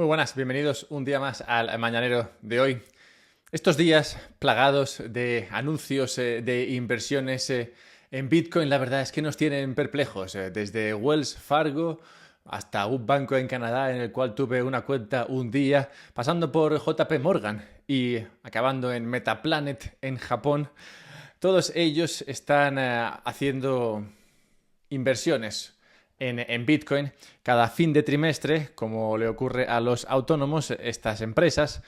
Muy buenas, bienvenidos un día más al Mañanero de hoy. Estos días plagados de anuncios de inversiones en Bitcoin, la verdad es que nos tienen perplejos. Desde Wells Fargo hasta un banco en Canadá en el cual tuve una cuenta un día, pasando por JP Morgan y acabando en Metaplanet en Japón. Todos ellos están haciendo inversiones en Bitcoin cada fin de trimestre, como le ocurre a los autónomos. Estas empresas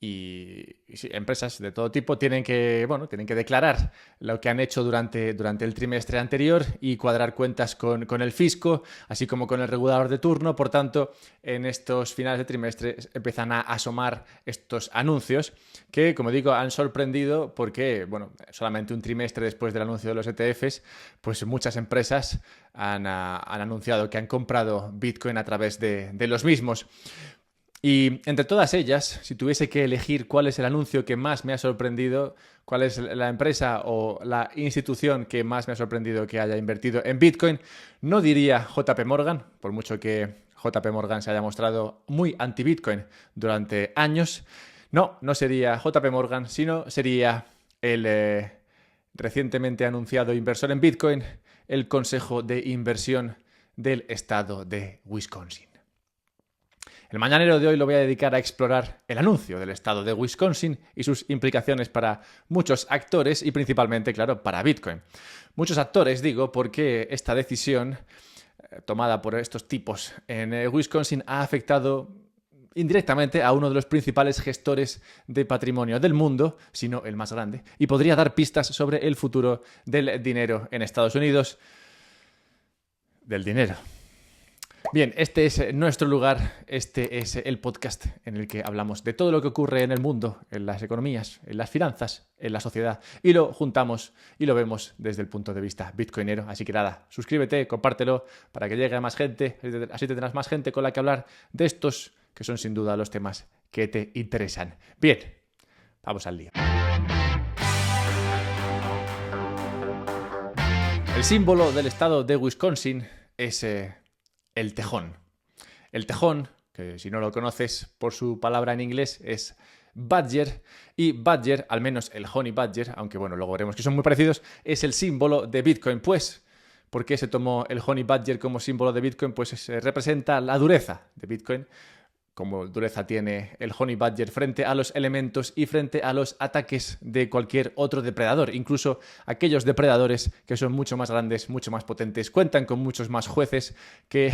y sí, empresas de todo tipo tienen que declarar lo que han hecho durante el trimestre anterior y cuadrar cuentas con el fisco, así como con el regulador de turno. Por tanto, en estos finales de trimestre empiezan a asomar estos anuncios que, como digo, han sorprendido porque, solamente un trimestre después del anuncio de los ETFs, pues muchas empresas han anunciado que han comprado Bitcoin a través de los mismos. Y entre todas ellas, si tuviese que elegir cuál es el anuncio que más me ha sorprendido, cuál es la empresa o la institución que más me ha sorprendido que haya invertido en Bitcoin, no diría JP Morgan, por mucho que JP Morgan se haya mostrado muy anti-Bitcoin durante años. No sería JP Morgan, sino sería el recientemente anunciado inversor en Bitcoin, el Consejo de Inversión del Estado de Wisconsin. El mañanero de hoy lo voy a dedicar a explorar el anuncio del estado de Wisconsin y sus implicaciones para muchos actores y principalmente, claro, para Bitcoin. Muchos actores, digo, porque esta decisión tomada por estos tipos en Wisconsin ha afectado indirectamente a uno de los principales gestores de patrimonio del mundo, si no el más grande, y podría dar pistas sobre el futuro del dinero en Estados Unidos. Del dinero. Bien, este es nuestro lugar, este es el podcast en el que hablamos de todo lo que ocurre en el mundo, en las economías, en las finanzas, en la sociedad, y lo juntamos y lo vemos desde el punto de vista bitcoinero. Así que nada, suscríbete, compártelo para que llegue a más gente, así tendrás más gente con la que hablar de estos que son sin duda los temas que te interesan. Bien, vamos al lío. El símbolo del estado de Wisconsin es el tejón. El tejón, que si no lo conoces por su palabra en inglés, es badger, y badger, al menos el honey badger, aunque luego veremos que son muy parecidos, es el símbolo de Bitcoin. Pues, ¿por qué se tomó el honey badger como símbolo de Bitcoin? Pues representa la dureza de Bitcoin, como dureza tiene el honey badger frente a los elementos y frente a los ataques de cualquier otro depredador. Incluso aquellos depredadores que son mucho más grandes, mucho más potentes, cuentan con muchos más jueces que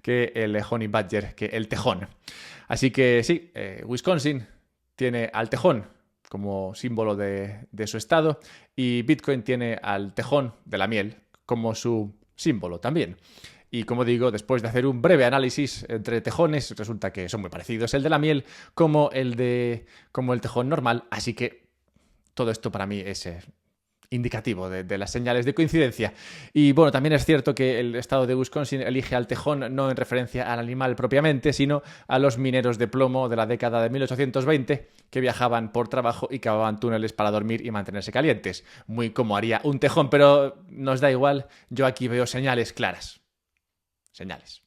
el honey badger, que el tejón. Así que sí, Wisconsin tiene al tejón como símbolo de su estado y Bitcoin tiene al tejón de la miel como su símbolo también. Y como digo, después de hacer un breve análisis entre tejones, resulta que son muy parecidos el de la miel como el tejón normal. Así que todo esto para mí es indicativo de las señales de coincidencia. Y también es cierto que el estado de Wisconsin elige al tejón no en referencia al animal propiamente, sino a los mineros de plomo de la década de 1820 que viajaban por trabajo y cavaban túneles para dormir y mantenerse calientes. Muy como haría un tejón, pero nos da igual, yo aquí veo señales claras. Señales.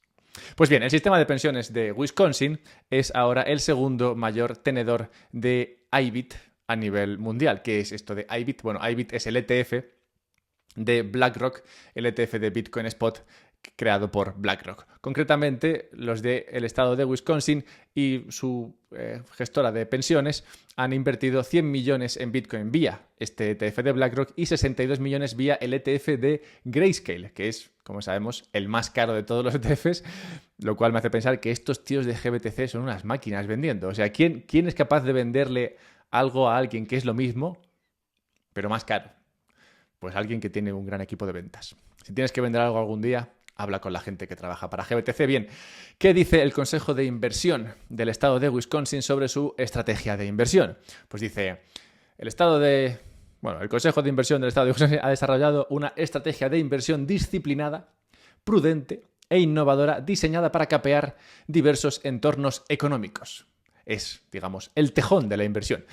Pues bien, el sistema de pensiones de Wisconsin es ahora el segundo mayor tenedor de IBIT a nivel mundial. ¿Qué es esto de IBIT? IBIT es el ETF de BlackRock, el ETF de Bitcoin Spot creado por BlackRock. Concretamente, los del estado de Wisconsin y su gestora de pensiones han invertido 100 millones en Bitcoin vía este ETF de BlackRock y 62 millones vía el ETF de Grayscale, que es, como sabemos, el más caro de todos los ETFs, lo cual me hace pensar que estos tíos de GBTC son unas máquinas vendiendo. O sea, ¿quién es capaz de venderle algo a alguien que es lo mismo, pero más caro? Pues alguien que tiene un gran equipo de ventas. Si tienes que vender algo algún día, habla con la gente que trabaja para GBTC. Bien, ¿qué dice el Consejo de Inversión del estado de Wisconsin sobre su estrategia de inversión? Pues dice, el Consejo de Inversión del estado de Wisconsin ha desarrollado una estrategia de inversión disciplinada, prudente e innovadora diseñada para capear diversos entornos económicos. Es, digamos, el tejón de la inversión.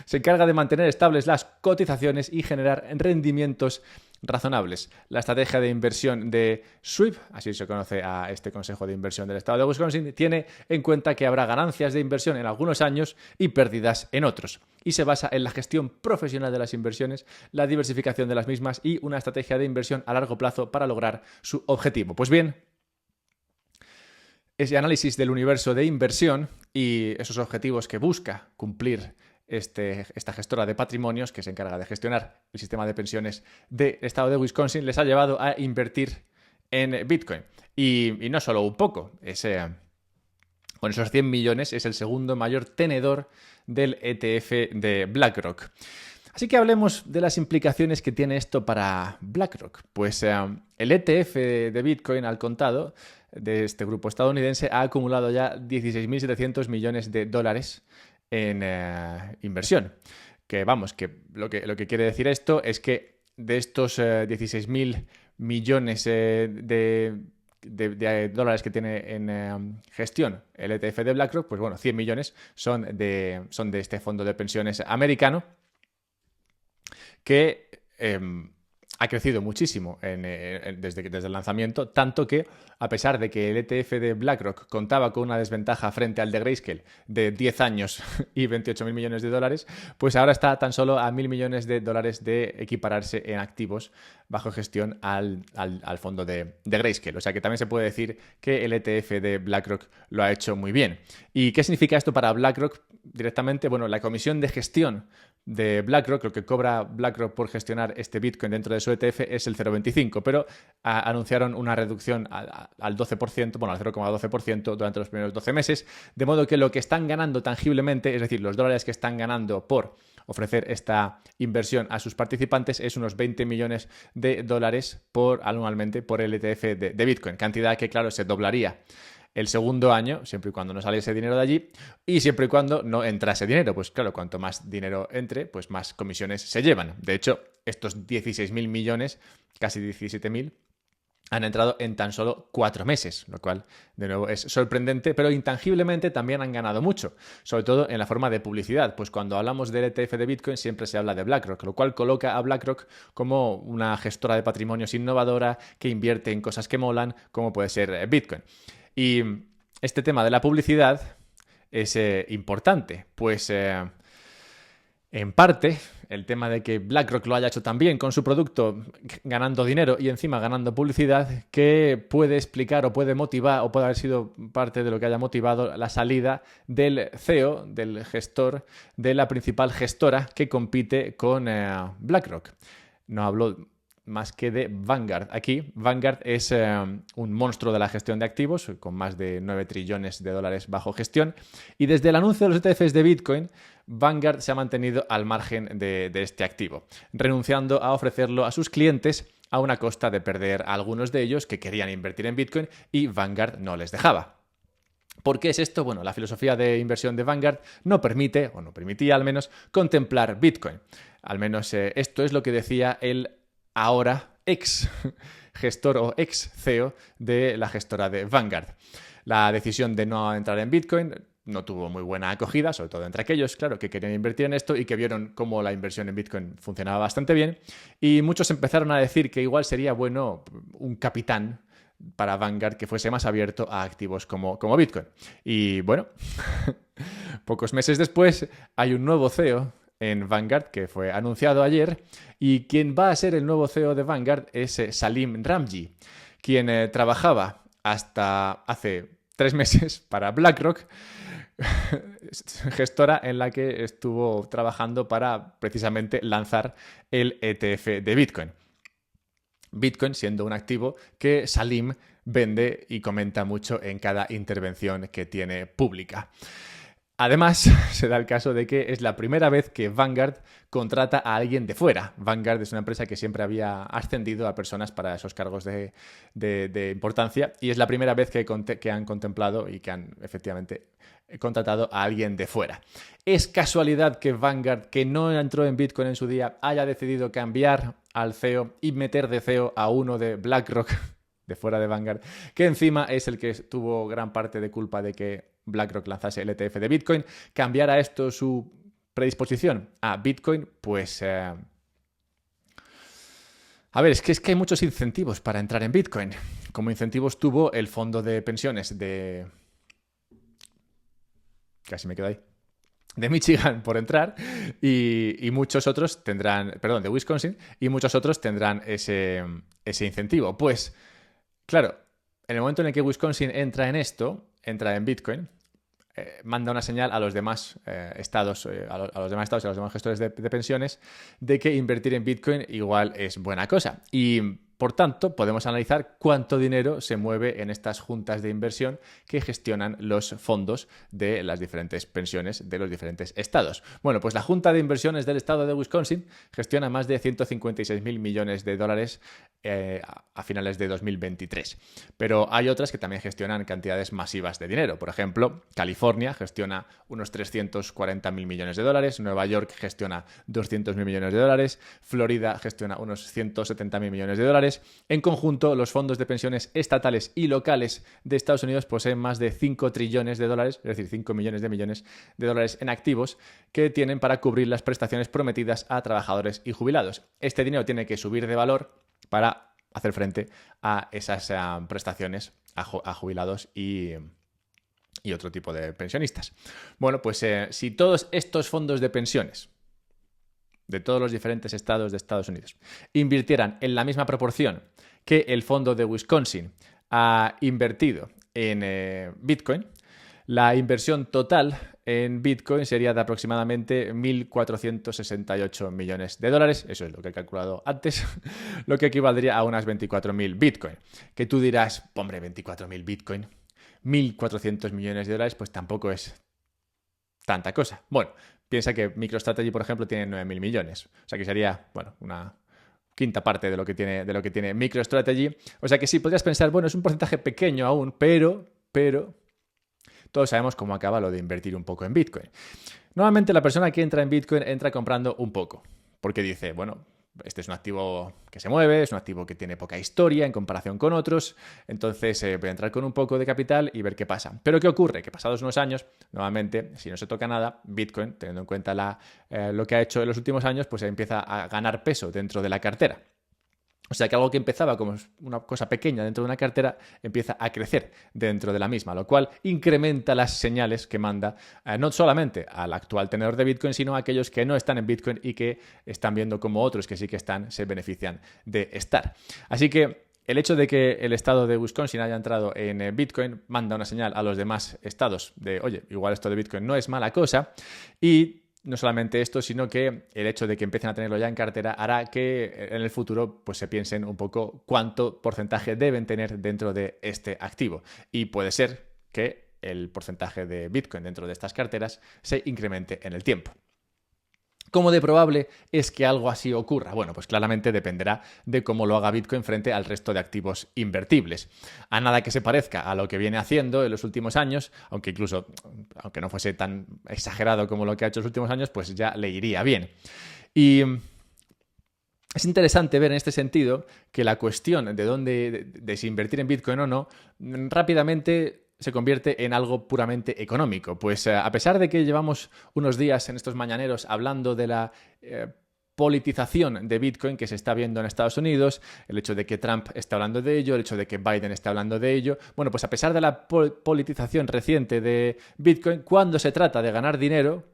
Se encarga de mantener estables las cotizaciones y generar rendimientos razonables. La estrategia de inversión de SWIP, así se conoce a este Consejo de Inversión del Estado de Wisconsin, tiene en cuenta que habrá ganancias de inversión en algunos años y pérdidas en otros. Y se basa en la gestión profesional de las inversiones, la diversificación de las mismas y una estrategia de inversión a largo plazo para lograr su objetivo. Pues bien, ese análisis del universo de inversión y esos objetivos que busca cumplir esta gestora de patrimonios que se encarga de gestionar el sistema de pensiones del estado de Wisconsin les ha llevado a invertir en Bitcoin. Y no solo un poco, con esos 100 millones es el segundo mayor tenedor del ETF de BlackRock. Así que hablemos de las implicaciones que tiene esto para BlackRock. Pues el ETF de Bitcoin al contado de este grupo estadounidense ha acumulado ya 16.700 millones de dólares en inversión. Que vamos, que lo que quiere decir esto es que de estos 16.000 millones de dólares que tiene en gestión el ETF de BlackRock, pues bueno, 100 millones son de este fondo de pensiones americano que ha crecido muchísimo desde el lanzamiento, tanto que, a pesar de que el ETF de BlackRock contaba con una desventaja frente al de Grayscale de 10 años y 28.000 millones de dólares, pues ahora está tan solo a 1.000 millones de dólares de equipararse en activos bajo gestión al fondo de Grayscale. O sea que también se puede decir que el ETF de BlackRock lo ha hecho muy bien. ¿Y qué significa esto para BlackRock directamente? Bueno, la comisión de gestión de BlackRock, lo que cobra BlackRock por gestionar este Bitcoin dentro de su ETF es el 0,25, pero anunciaron una reducción al 12%, bueno, al 0,12% durante los primeros 12 meses, de modo que lo que están ganando tangiblemente, es decir, los dólares que están ganando por ofrecer esta inversión a sus participantes es unos 20 millones de dólares anualmente por el ETF de Bitcoin, cantidad que, claro, se doblaría el segundo año, siempre y cuando no saliese dinero de allí y siempre y cuando no entrase dinero. Pues claro, cuanto más dinero entre, pues más comisiones se llevan. De hecho, estos 16.000 millones, casi 17.000, han entrado en tan solo 4 meses, lo cual, de nuevo, es sorprendente, pero intangiblemente también han ganado mucho, sobre todo en la forma de publicidad, pues cuando hablamos del ETF de Bitcoin siempre se habla de BlackRock, lo cual coloca a BlackRock como una gestora de patrimonios innovadora que invierte en cosas que molan, como puede ser Bitcoin. Y este tema de la publicidad es importante, pues en parte el tema de que BlackRock lo haya hecho tan bien con su producto, ganando dinero y encima ganando publicidad, que puede explicar o puede motivar o puede haber sido parte de lo que haya motivado la salida del CEO, del gestor, de la principal gestora que compite con BlackRock. No hablo más que de Vanguard. Aquí, Vanguard es un monstruo de la gestión de activos, con más de 9 trillones de dólares bajo gestión. Y desde el anuncio de los ETFs de Bitcoin, Vanguard se ha mantenido al margen de este activo, renunciando a ofrecerlo a sus clientes a una costa de perder a algunos de ellos que querían invertir en Bitcoin y Vanguard no les dejaba. ¿Por qué es esto? Bueno, la filosofía de inversión de Vanguard no permite, o no permitía al menos, contemplar Bitcoin. Al menos esto es lo que decía el ahora ex gestor o ex CEO de la gestora de Vanguard. La decisión de no entrar en Bitcoin no tuvo muy buena acogida, sobre todo entre aquellos, claro, que querían invertir en esto y que vieron cómo la inversión en Bitcoin funcionaba bastante bien. Y muchos empezaron a decir que igual sería bueno un capitán para Vanguard que fuese más abierto a activos como Bitcoin. Y bueno, pocos meses después hay un nuevo CEO en Vanguard que fue anunciado ayer y quien va a ser el nuevo CEO de Vanguard es Salim Ramji, quien trabajaba hasta hace 3 meses para BlackRock, gestora en la que estuvo trabajando para precisamente lanzar el ETF de Bitcoin. Bitcoin siendo un activo que Salim vende y comenta mucho en cada intervención que tiene pública. Además, se da el caso de que es la primera vez que Vanguard contrata a alguien de fuera. Vanguard es una empresa que siempre había ascendido a personas para esos cargos de importancia y es la primera vez que han contemplado y que han efectivamente contratado a alguien de fuera. ¿Es casualidad que Vanguard, que no entró en Bitcoin en su día, haya decidido cambiar al CEO y meter de CEO a uno de BlackRock, de fuera de Vanguard, que encima es el que tuvo gran parte de culpa de que BlackRock lanzase el ETF de Bitcoin? ¿Cambiará esto su predisposición a Bitcoin? Pues A ver, es que hay muchos incentivos para entrar en Bitcoin. Como incentivos tuvo el fondo de pensiones de... Casi me quedo ahí. De Michigan por entrar y muchos otros tendrán, perdón, de Wisconsin, y muchos otros tendrán ese incentivo. Pues, claro, en el momento en el que Wisconsin entra en esto, entra en Bitcoin, manda una señal a los demás estados, a los demás estados y a los demás gestores de pensiones de que invertir en Bitcoin igual es buena cosa. Y por tanto, podemos analizar cuánto dinero se mueve en estas juntas de inversión que gestionan los fondos de las diferentes pensiones de los diferentes estados. Bueno, pues la Junta de Inversiones del estado de Wisconsin gestiona más de 156.000 millones de dólares a finales de 2023. Pero hay otras que también gestionan cantidades masivas de dinero. Por ejemplo, California gestiona unos 340.000 millones de dólares, Nueva York gestiona 200.000 millones de dólares, Florida gestiona unos 170.000 millones de dólares. En conjunto, los fondos de pensiones estatales y locales de Estados Unidos poseen más de 5 trillones de dólares, es decir, 5 millones de dólares en activos que tienen para cubrir las prestaciones prometidas a trabajadores y jubilados. Este dinero tiene que subir de valor para hacer frente a esas prestaciones a jubilados y otro tipo de pensionistas. Bueno, pues si todos estos fondos de pensiones de todos los diferentes estados de Estados Unidos invirtieran en la misma proporción que el fondo de Wisconsin ha invertido en Bitcoin, la inversión total en Bitcoin sería de aproximadamente 1.468 millones de dólares. Eso es lo que he calculado antes, lo que equivaldría a unas 24.000 Bitcoin. Que tú dirás, hombre, 24.000 Bitcoin, 1.400 millones de dólares, pues tampoco es tanta cosa. Bueno, piensa que MicroStrategy, por ejemplo, tiene 9.000 millones. O sea que sería, bueno, una quinta parte de lo que tiene MicroStrategy. O sea que sí, podrías pensar, bueno, es un porcentaje pequeño aún, pero todos sabemos cómo acaba lo de invertir un poco en Bitcoin. Normalmente la persona que entra en Bitcoin entra comprando un poco, porque dice, bueno, este es un activo que se mueve, es un activo que tiene poca historia en comparación con otros, entonces voy a entrar con un poco de capital y ver qué pasa. Pero ¿qué ocurre? Que pasados unos años, nuevamente, si no se toca nada, Bitcoin, teniendo en cuenta lo que ha hecho en los últimos años, pues empieza a ganar peso dentro de la cartera. O sea que algo que empezaba como una cosa pequeña dentro de una cartera empieza a crecer dentro de la misma, lo cual incrementa las señales que manda no solamente al actual tenedor de Bitcoin, sino a aquellos que no están en Bitcoin y que están viendo cómo otros que sí que están se benefician de estar. Así que el hecho de que el estado de Wisconsin haya entrado en Bitcoin manda una señal a los demás estados de, oye, igual esto de Bitcoin no es mala cosa, y no solamente esto, sino que el hecho de que empiecen a tenerlo ya en cartera hará que en el futuro pues, se piensen un poco cuánto porcentaje deben tener dentro de este activo. Y puede ser que el porcentaje de Bitcoin dentro de estas carteras se incremente en el tiempo. ¿Cómo de probable es que algo así ocurra? Bueno, pues claramente dependerá de cómo lo haga Bitcoin frente al resto de activos invertibles. A nada que se parezca a lo que viene haciendo en los últimos años, aunque no fuese tan exagerado como lo que ha hecho en los últimos años, pues ya le iría bien. Y es interesante ver en este sentido que la cuestión de si invertir en Bitcoin o no, rápidamente se convierte en algo puramente económico. Pues a pesar de que llevamos unos días en estos mañaneros hablando de la politización de Bitcoin que se está viendo en Estados Unidos, el hecho de que Trump está hablando de ello, el hecho de que Biden está hablando de ello, bueno, pues a pesar de la politización reciente de Bitcoin, cuando se trata de ganar dinero,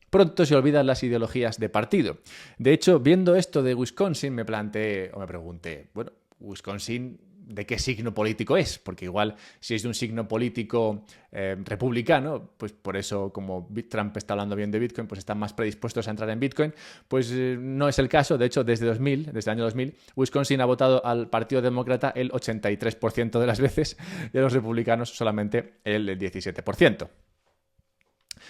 pronto se olvidan las ideologías de partido. De hecho, viendo esto de Wisconsin, me pregunté, bueno, Wisconsin, ¿de qué signo político es? Porque igual si es de un signo político republicano, pues por eso como Trump está hablando bien de Bitcoin, pues están más predispuestos a entrar en Bitcoin, pues no es el caso. De hecho, desde el año 2000, Wisconsin ha votado al Partido Demócrata el 83% de las veces, de los republicanos solamente el 17%.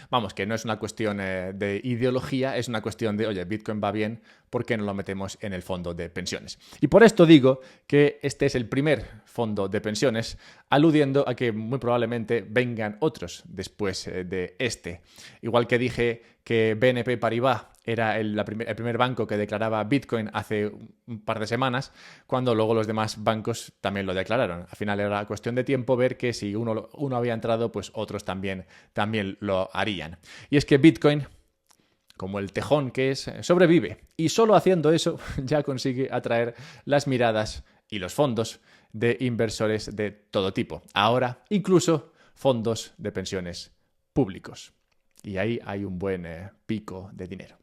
Vamos, que no es una cuestión de ideología, es una cuestión de, oye, Bitcoin va bien, ¿por qué no lo metemos en el fondo de pensiones? Y por esto digo que este es el primer fondo de pensiones, aludiendo a que muy probablemente vengan otros después de este. Igual que dije que BNP Paribas era el primer banco que declaraba Bitcoin hace un par de semanas, cuando luego los demás bancos también lo declararon. Al final era cuestión de tiempo ver que si uno había entrado, pues otros también lo harían. Y es que Bitcoin como el tejón que es, sobrevive. Y solo haciendo eso ya consigue atraer las miradas y los fondos de inversores de todo tipo. Ahora, incluso fondos de pensiones públicos. Y ahí hay un buen pico de dinero.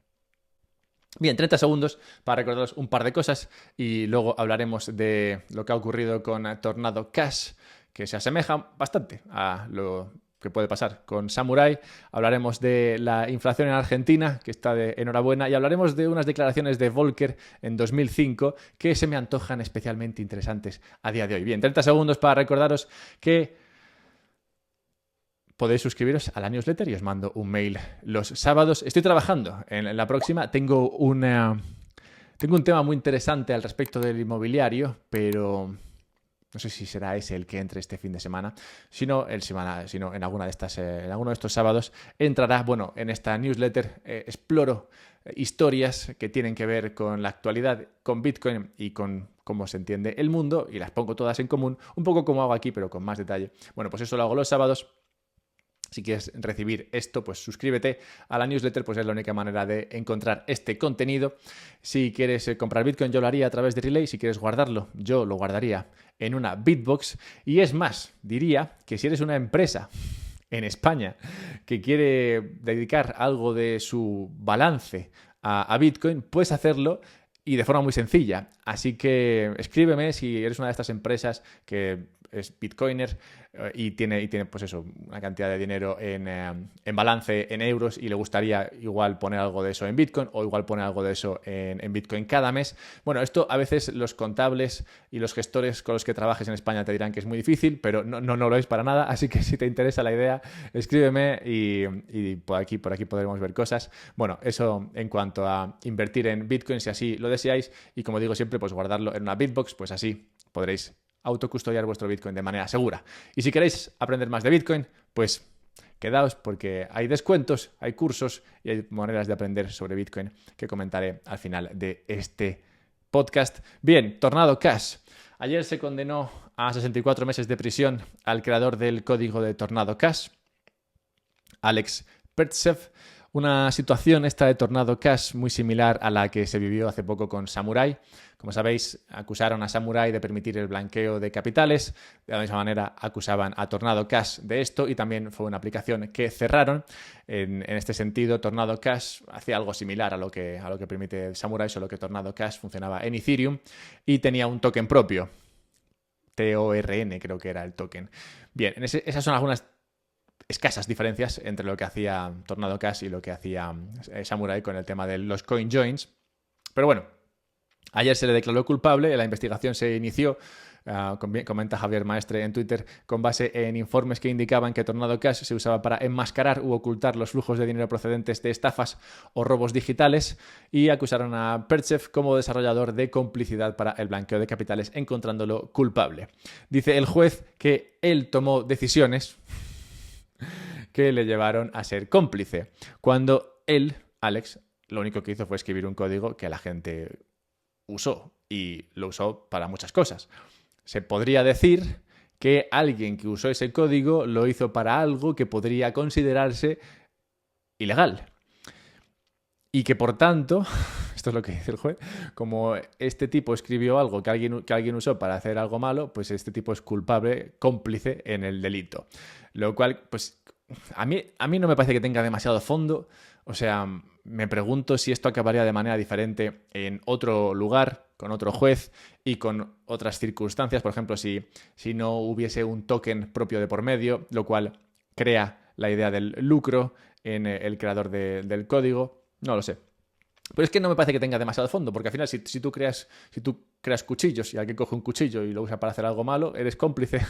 Bien, 30 segundos para recordaros un par de cosas y luego hablaremos de lo que ha ocurrido con Tornado Cash, que se asemeja bastante a lo que puede pasar con Samurai. Hablaremos de la inflación en Argentina, que está de enhorabuena, y hablaremos de unas declaraciones de Volcker en 2005 que se me antojan especialmente interesantes a día de hoy. Bien, 30 segundos para recordaros que podéis suscribiros a la newsletter y os mando un mail los sábados. Estoy trabajando en la próxima. Tengo un tema muy interesante al respecto del inmobiliario, pero no sé si será ese el que entre este fin de semana. Si no, en alguno de estos sábados entrará, en esta newsletter exploro historias que tienen que ver con la actualidad, con Bitcoin y con cómo se entiende el mundo, y las pongo todas en común, un poco como hago aquí, pero con más detalle. Bueno, pues eso lo hago los sábados. Si quieres recibir esto, pues suscríbete a la newsletter, pues es la única manera de encontrar este contenido. Si quieres comprar Bitcoin, yo lo haría a través de Relay. Si quieres guardarlo, yo lo guardaría en una Bitbox. Y es más, diría que si eres una empresa en España que quiere dedicar algo de su balance a Bitcoin, puedes hacerlo y de forma muy sencilla. Así que escríbeme si eres una de estas empresas que es Bitcoiner y tiene pues eso, una cantidad de dinero en balance en euros y le gustaría igual poner algo de eso en Bitcoin o igual poner algo de eso en Bitcoin cada mes. Bueno, esto a veces los contables y los gestores con los que trabajes en España te dirán que es muy difícil, pero no lo es para nada. Así que si te interesa la idea, escríbeme y por aquí podremos ver cosas. Bueno, eso en cuanto a invertir en Bitcoin, si así lo deseáis, y como digo siempre, pues guardarlo en una Bitbox, pues así podréis autocustodiar vuestro Bitcoin de manera segura. Y si queréis aprender más de Bitcoin, pues quedaos porque hay descuentos, hay cursos y hay maneras de aprender sobre Bitcoin que comentaré al final de este podcast. Bien, Tornado Cash. Ayer se condenó a 64 meses de prisión al creador del código de Tornado Cash, Alex Pertsev. Una situación esta de Tornado Cash muy similar a la que se vivió hace poco con Samurai. Como sabéis, acusaron a Samurai de permitir el blanqueo de capitales. De la misma manera, acusaban a Tornado Cash de esto y también fue una aplicación que cerraron. En este sentido, Tornado Cash hacía algo similar a lo que permite Samurai, solo que Tornado Cash funcionaba en Ethereum y tenía un token propio. TORN creo que era el token. Bien, esas son algunas escasas diferencias entre lo que hacía Tornado Cash y lo que hacía Samurai con el tema de los coin joins. Pero bueno, ayer se le declaró culpable, la investigación se inició, comenta Javier Maestre en Twitter, con base en informes que indicaban que Tornado Cash se usaba para enmascarar u ocultar los flujos de dinero procedentes de estafas o robos digitales, y acusaron a Pertsev como desarrollador de complicidad para el blanqueo de capitales, encontrándolo culpable. Dice el juez que él tomó decisiones que le llevaron a ser cómplice, cuando él, Alex, lo único que hizo fue escribir un código que la gente usó, y lo usó para muchas cosas. Se podría decir que alguien que usó ese código lo hizo para algo que podría considerarse ilegal. Y que por tanto, esto es lo que dice el juez, como este tipo escribió algo que alguien usó para hacer algo malo, pues este tipo es culpable, cómplice en el delito. Lo cual, pues a mí no me parece que tenga demasiado fondo. O sea, me pregunto si esto acabaría de manera diferente en otro lugar, con otro juez y con otras circunstancias. Por ejemplo, si no hubiese un token propio de por medio, lo cual crea la idea del lucro en el creador del código. No lo sé. Pero es que no me parece que tenga demasiado fondo, porque al final si tú creas cuchillos y alguien coge un cuchillo y lo usa para hacer algo malo, eres cómplice.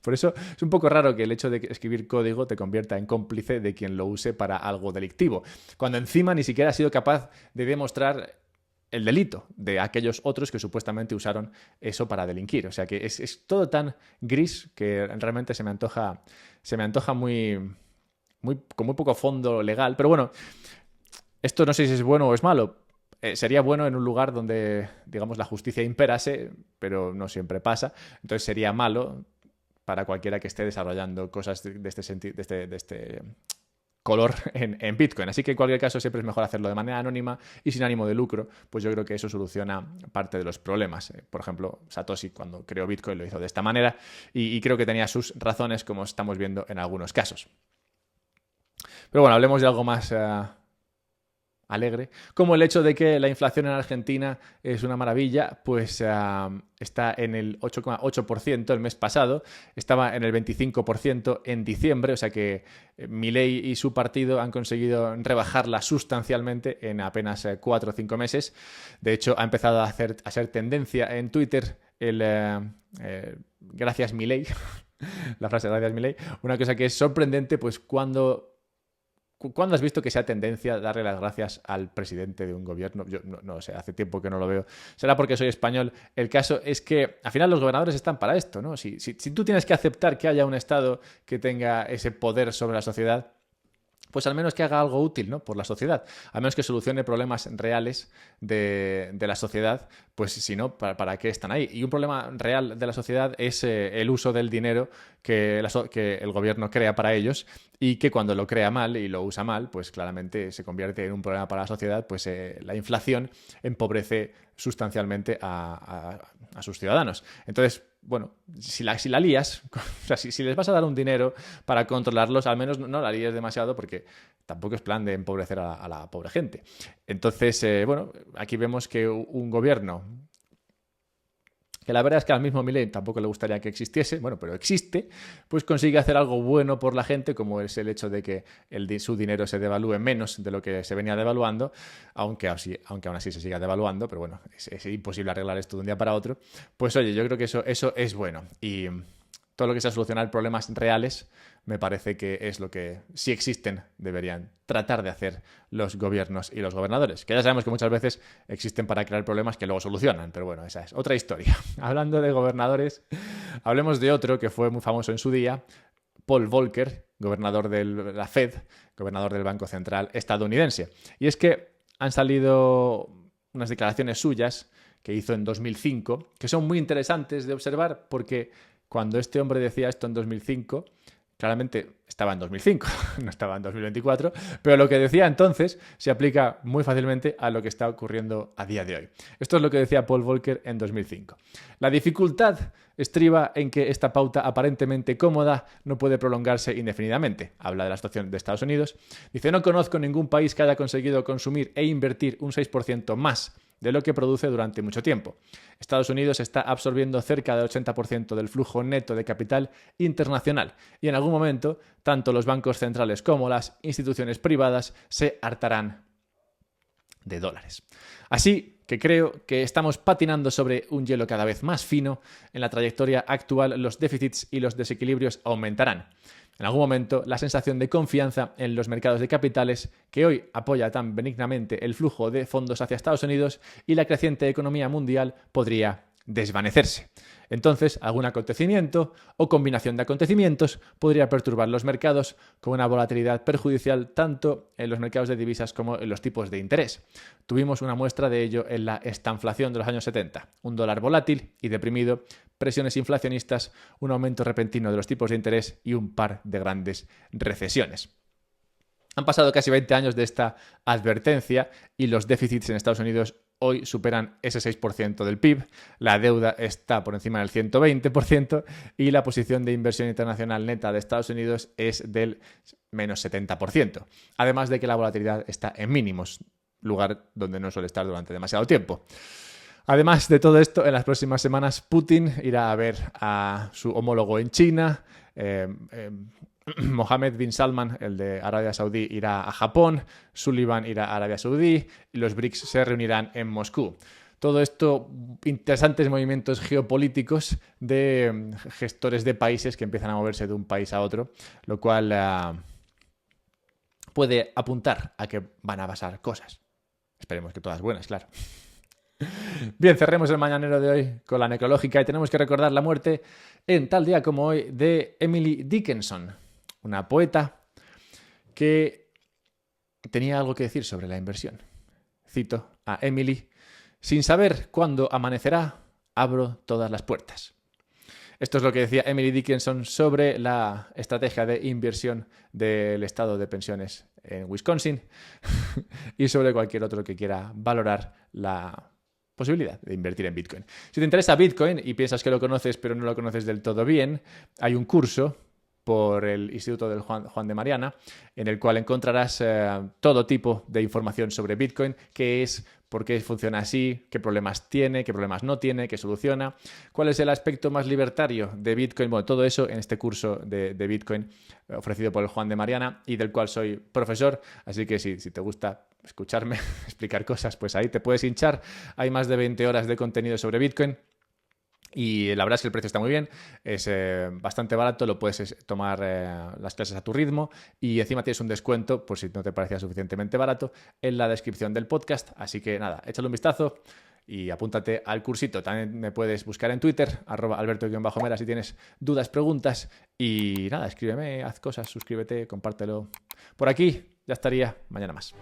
Por eso es un poco raro que el hecho de escribir código te convierta en cómplice de quien lo use para algo delictivo, cuando encima ni siquiera has sido capaz de demostrar el delito de aquellos otros que supuestamente usaron eso para delinquir. O sea que es todo tan gris que realmente se me antoja con muy poco fondo legal. Pero bueno, esto no sé si es bueno o es malo. Sería bueno en un lugar donde, digamos, la justicia imperase, pero no siempre pasa. Entonces sería malo para cualquiera que esté desarrollando cosas de este sentido, color en Bitcoin. Así que en cualquier caso siempre es mejor hacerlo de manera anónima y sin ánimo de lucro, pues yo creo que eso soluciona parte de los problemas. Por ejemplo, Satoshi cuando creó Bitcoin lo hizo de esta manera y creo que tenía sus razones, como estamos viendo en algunos casos. Pero bueno, hablemos de algo más alegre, como el hecho de que la inflación en Argentina es una maravilla, pues está en el 8,8% el mes pasado, estaba en el 25% en diciembre, o sea que Milei y su partido han conseguido rebajarla sustancialmente en apenas 4 o 5 meses. De hecho, ha empezado a ser tendencia en Twitter el gracias Milei, la frase gracias Milei, una cosa que es sorprendente, pues ¿cuándo has visto que sea tendencia darle las gracias al presidente de un gobierno? Yo no sé, hace tiempo que no lo veo. Será porque soy español. El caso es que al final los gobernadores están para esto, ¿no? Si tú tienes que aceptar que haya un Estado que tenga ese poder sobre la sociedad, pues al menos que haga algo útil, ¿no? Por la sociedad, al menos que solucione problemas reales de la sociedad, pues si no, ¿para qué están ahí? Y un problema real de la sociedad es el uso del dinero que el gobierno crea para ellos y que cuando lo crea mal y lo usa mal, pues claramente se convierte en un problema para la sociedad, pues la inflación empobrece sustancialmente a sus ciudadanos. Entonces, bueno, si la lías, o sea, si les vas a dar un dinero para controlarlos, al menos no la líes demasiado porque tampoco es plan de empobrecer a la pobre gente. Entonces, bueno, aquí vemos que un gobierno que la verdad es que al mismo Milei tampoco le gustaría que existiese, bueno, pero existe, pues consigue hacer algo bueno por la gente, como es el hecho de que su dinero se devalúe menos de lo que se venía devaluando, aunque aún así se siga devaluando, pero bueno, es imposible arreglar esto de un día para otro. Pues oye, yo creo que eso es bueno. Y todo lo que sea solucionar problemas reales me parece que es lo que, si existen, deberían tratar de hacer los gobiernos y los gobernadores. Que ya sabemos que muchas veces existen para crear problemas que luego solucionan, pero bueno, esa es otra historia. Hablando de gobernadores, hablemos de otro que fue muy famoso en su día, Paul Volcker, gobernador de la Fed, gobernador del Banco Central estadounidense. Y es que han salido unas declaraciones suyas que hizo en 2005, que son muy interesantes de observar porque cuando este hombre decía esto en 2005, claramente estaba en 2005, no estaba en 2024, pero lo que decía entonces se aplica muy fácilmente a lo que está ocurriendo a día de hoy. Esto es lo que decía Paul Volcker en 2005. La dificultad estriba en que esta pauta aparentemente cómoda no puede prolongarse indefinidamente. Habla de la situación de Estados Unidos. Dice, no conozco ningún país que haya conseguido consumir e invertir un 6% más de lo que produce durante mucho tiempo. Estados Unidos está absorbiendo cerca del 80% del flujo neto de capital internacional y en algún momento tanto los bancos centrales como las instituciones privadas se hartarán de dólares. Así que creo que estamos patinando sobre un hielo cada vez más fino. En la trayectoria actual los déficits y los desequilibrios aumentarán. En algún momento, la sensación de confianza en los mercados de capitales, que hoy apoya tan benignamente el flujo de fondos hacia Estados Unidos y la creciente economía mundial, podría desvanecerse. Entonces, algún acontecimiento o combinación de acontecimientos podría perturbar los mercados con una volatilidad perjudicial tanto en los mercados de divisas como en los tipos de interés. Tuvimos una muestra de ello en la estanflación de los años 70, un dólar volátil y deprimido, presiones inflacionistas, un aumento repentino de los tipos de interés y un par de grandes recesiones. Han pasado casi 20 años de esta advertencia y los déficits en Estados Unidos hoy superan ese 6% del PIB, la deuda está por encima del 120% y la posición de inversión internacional neta de Estados Unidos es del menos 70%. Además de que la volatilidad está en mínimos, lugar donde no suele estar durante demasiado tiempo. Además de todo esto, en las próximas semanas Putin irá a ver a su homólogo en China, Mohammed bin Salman, el de Arabia Saudí, irá a Japón, Sullivan irá a Arabia Saudí y los BRICS se reunirán en Moscú. Todo esto, interesantes movimientos geopolíticos de gestores de países que empiezan a moverse de un país a otro, lo cual puede apuntar a que van a pasar cosas. Esperemos que todas buenas, claro. Bien, cerremos el mañanero de hoy con la necrológica y tenemos que recordar la muerte en tal día como hoy de Emily Dickinson, una poeta que tenía algo que decir sobre la inversión. Cito a Emily: sin saber cuándo amanecerá, abro todas las puertas. Esto es lo que decía Emily Dickinson sobre la estrategia de inversión del estado de pensiones en Wisconsin y sobre cualquier otro que quiera valorar la posibilidad de invertir en Bitcoin. Si te interesa Bitcoin y piensas que lo conoces pero no lo conoces del todo bien, hay un curso por el Instituto del Juan de Mariana, en el cual encontrarás todo tipo de información sobre Bitcoin, qué es, por qué funciona así, qué problemas tiene, qué problemas no tiene, qué soluciona, cuál es el aspecto más libertario de Bitcoin. Bueno, todo eso en este curso de Bitcoin ofrecido por el Juan de Mariana y del cual soy profesor, así que si te gusta escucharme explicar cosas, pues ahí te puedes hinchar. Hay más de 20 horas de contenido sobre Bitcoin. Y la verdad es que el precio está muy bien, es bastante barato, lo puedes tomar las clases a tu ritmo y encima tienes un descuento, por si no te parecía suficientemente barato, en la descripción del podcast. Así que nada, échale un vistazo y apúntate al cursito. También me puedes buscar en Twitter, @alberto_mera, si tienes dudas, preguntas. Y nada, escríbeme, haz cosas, suscríbete, compártelo. Por aquí ya estaría, mañana más.